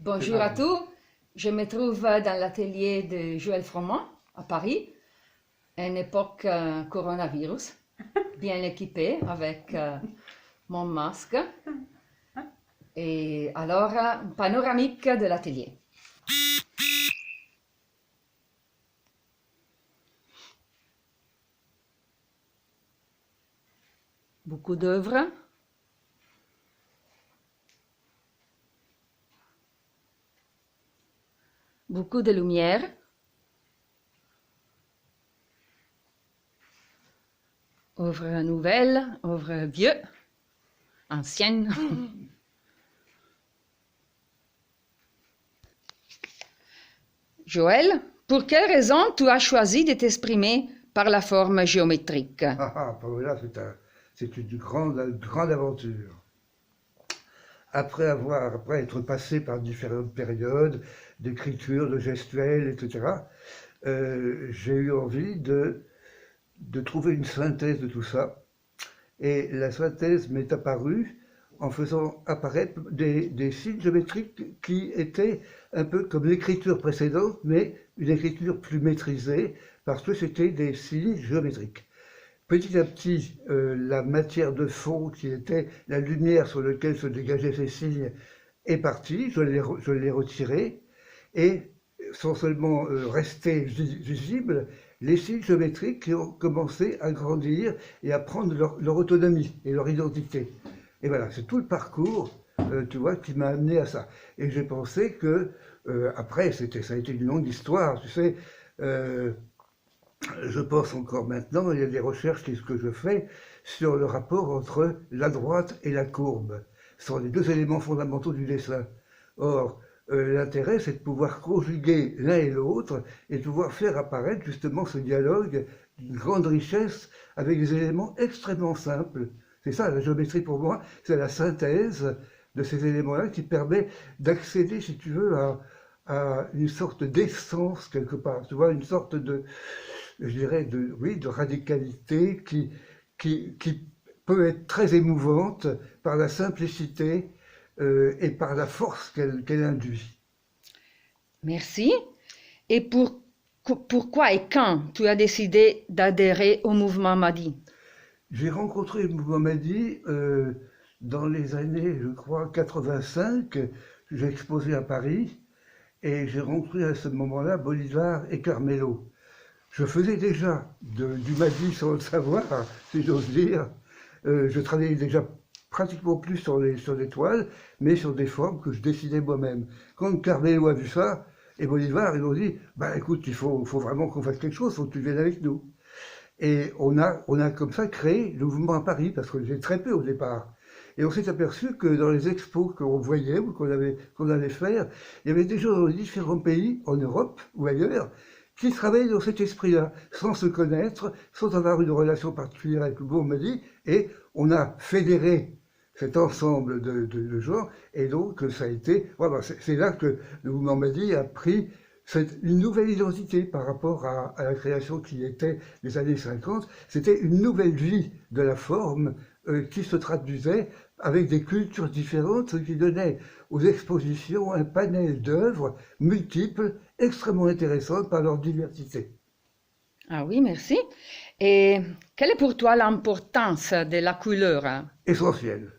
Bonjour à tous, je me trouve dans l'atelier de Joël Froment à Paris, à une époque coronavirus, bien équipé avec mon masque. Et alors, panoramique de l'atelier. Beaucoup d'œuvres. Beaucoup de lumière. Œuvres nouvelles, œuvres vieux, anciennes. Joël, pour quelle raison tu as choisi de t'exprimer par la forme géométrique? Voilà, c'est une grande aventure. Après être passé par différentes périodes d'écriture, de gestuelle, etc., j'ai eu envie de trouver une synthèse de tout ça. Et la synthèse m'est apparue en faisant apparaître des signes géométriques qui étaient un peu comme l'écriture précédente, mais une écriture plus maîtrisée, parce que c'était des signes géométriques. Petit à petit, la matière de fond qui était la lumière sur laquelle se dégageaient ces signes est partie, je l'ai retirée, et sont seulement restés visibles les signes géométriques qui ont commencé à grandir et à prendre leur autonomie et leur identité. Et voilà, c'est tout le parcours, tu vois, qui m'a amené à ça. Et j'ai pensé que, après, ça a été une longue histoire, tu sais, je pense encore maintenant, il y a des recherches que je fais sur le rapport entre la droite et la courbe. Ce sont les deux éléments fondamentaux du dessin. Or, l'intérêt, c'est de pouvoir conjuguer l'un et l'autre et de pouvoir faire apparaître justement ce dialogue d'une grande richesse avec des éléments extrêmement simples. C'est ça, la géométrie pour moi, c'est la synthèse de ces éléments-là qui permet d'accéder, si tu veux, à une sorte d'essence quelque part, tu vois, une sorte de, je dirais, de radicalité qui peut être très émouvante par la simplicité et par la force qu'elle induit. Merci. Et pourquoi et quand tu as décidé d'adhérer au mouvement Mahdi? J'ai rencontré le mouvement Mahdi dans les années, je crois, 85. J'ai exposé à Paris et j'ai rencontré à ce moment-là Bolivar et Carmelo. Je faisais déjà du Mahdi sans le savoir, si j'ose dire. Je travaillais déjà pratiquement plus sur les toiles, mais sur des formes que je dessinais moi-même. Quand Carmelo a vu ça, et Bolivar, ils m'ont dit, bah écoute, il faut vraiment qu'on fasse quelque chose, il faut que tu viennes avec nous. Et on a comme ça créé le mouvement à Paris, parce qu'on était très peu au départ. Et on s'est aperçu que dans les expos qu'on voyait ou qu'on allait faire, il y avait des gens dans différents pays, en Europe ou ailleurs, qui travaillaient dans cet esprit-là, sans se connaître, sans avoir une relation particulière avec le mouvement Mahdi, et on a fédéré cet ensemble de gens, et donc ça a été, voilà, c'est là que le mouvement Mahdi a pris une nouvelle identité par rapport à la création qui était des années 50. C'était une nouvelle vie de la forme qui se traduisait avec des cultures différentes, ce qui donnait aux expositions un panel d'œuvres multiples, extrêmement intéressantes par leur diversité. Ah oui, merci. Et quelle est pour toi l'importance de la couleur? Essentielle.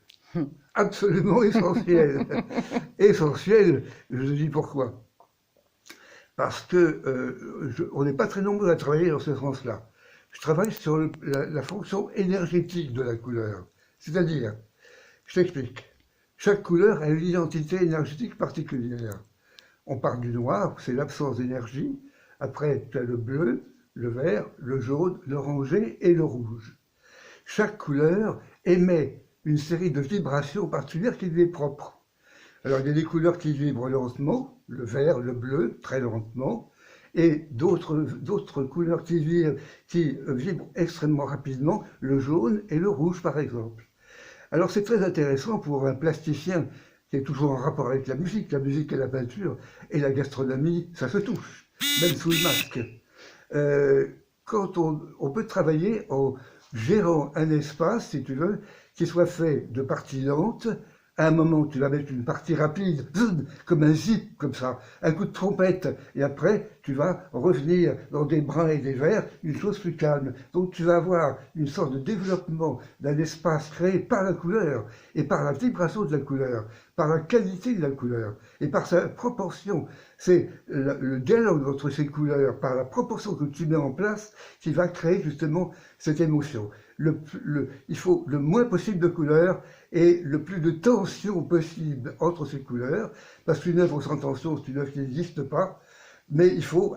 Absolument essentielle. Essentielle, je dis pourquoi. Parce que on n'est pas très nombreux à travailler dans ce sens-là. Je travaille sur la fonction énergétique de la couleur. C'est-à-dire, je t'explique, chaque couleur a une identité énergétique particulière. On part du noir, c'est l'absence d'énergie. Après, tu as le bleu, le vert, le jaune, l'orangé et le rouge. Chaque couleur émet une série de vibrations particulières qui lui est propre. Alors, il y a des couleurs qui vibrent lentement, le vert, le bleu, très lentement, et d'autres couleurs qui vibrent extrêmement rapidement, le jaune et le rouge, par exemple. Alors, c'est très intéressant pour un plasticien qui est toujours en rapport avec la musique et la peinture, et la gastronomie, ça se touche, même sous le masque. Quand on peut travailler en gérant un espace, si tu veux, qui soit fait de parties lentes, À un moment, tu vas mettre une partie rapide, comme un zip, comme ça, un coup de trompette, et après, tu vas revenir dans des bruns et des verts, une chose plus calme. Donc tu vas avoir une sorte de développement d'un espace créé par la couleur, et par la vibration de la couleur, par la qualité de la couleur, et par sa proportion. C'est le dialogue entre ces couleurs, par la proportion que tu mets en place, qui va créer justement cette émotion. Il faut le moins possible de couleurs et le plus de tension possible entre ces couleurs, parce qu'une œuvre sans tension, c'est une œuvre qui n'existe pas, mais il faut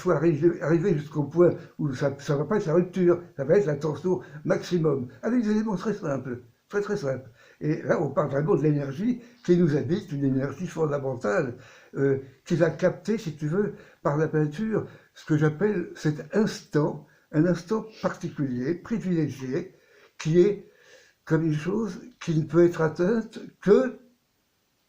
arriver jusqu'au point où ça ne va pas être la rupture, ça va être la tension maximum, avec des éléments très simples, très très simples. Et là, on parle vraiment de l'énergie qui nous habite, une énergie fondamentale, qui va capter, si tu veux, par la peinture, ce que j'appelle cet instant, un instant particulier, privilégié, qui est comme une chose qui ne peut être atteinte que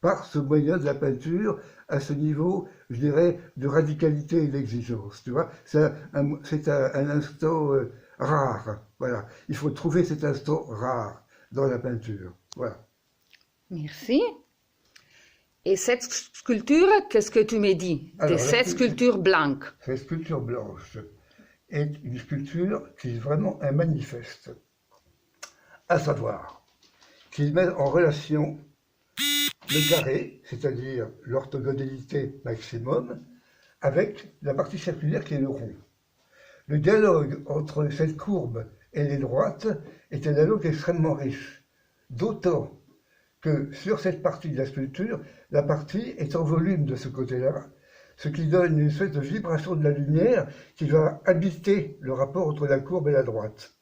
par ce moyen de la peinture, à ce niveau, je dirais, de radicalité et d'exigence. Tu vois, c'est un instant rare. Voilà, il faut trouver cet instant rare dans la peinture. Voilà. Merci. Et cette sculpture, qu'est-ce que tu me dis de cette sculpture blanche? Cette sculpture blanche est une sculpture qui est vraiment un manifeste, à savoir qu'il met en relation le carré, c'est-à-dire l'orthogonalité maximum, avec la partie circulaire qui est le rond. Le dialogue entre cette courbe et les droites est un dialogue extrêmement riche, d'autant que sur cette partie de la sculpture, la partie est en volume de ce côté-là, ce qui donne une espèce de vibration de la lumière qui va habiter le rapport entre la courbe et la droite.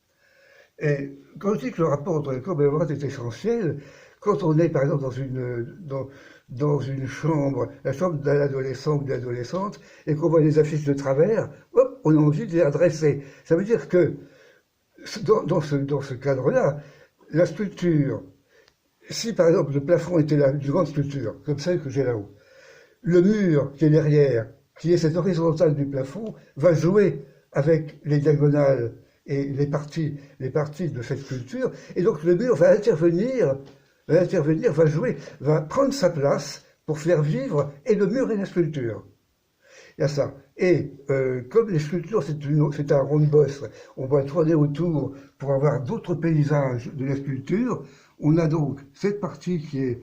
Et quand je dis que le rapport entre la courbe et la droite est essentiel, quand on est par exemple dans une chambre, la chambre d'un adolescent ou d'une adolescente, et qu'on voit les affiches de travers, hop, on a envie de les adresser. Ça veut dire que dans ce cadre-là, la sculpture, si par exemple le plafond était une grande sculpture, comme celle que j'ai là-haut, le mur qui est derrière, qui est cette horizontale du plafond, va jouer avec les diagonales et les parties de cette sculpture, et donc le mur va intervenir, va jouer, va prendre sa place pour faire vivre et le mur et la sculpture. Il y a ça. Et comme les sculptures, c'est un rond de bosse, on va tourner autour pour avoir d'autres paysages de la sculpture. On a donc cette partie qui est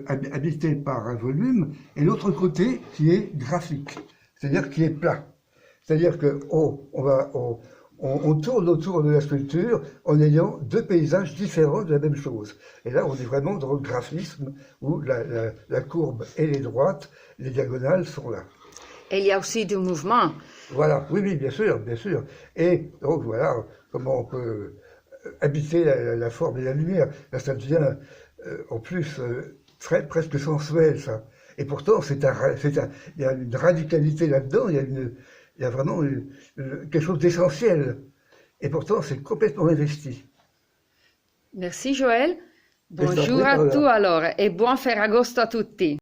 habitée par un volume, et l'autre côté qui est graphique, c'est-à-dire qui est plat. C'est-à-dire qu'on tourne autour de la sculpture en ayant deux paysages différents de la même chose. Et là, on est vraiment dans le graphisme où la courbe et les droites, les diagonales sont là. Et il y a aussi du mouvement. Voilà, oui, bien sûr, bien sûr. Et donc voilà comment on peut habiter la forme et la lumière. Là, ça devient en plus presque sensuel, ça. Et pourtant, il y a une radicalité là-dedans, il y a vraiment quelque chose d'essentiel. Et pourtant, c'est complètement investi. Merci Joël. Bonjour a tutti allora e buon Ferragosto a tutti.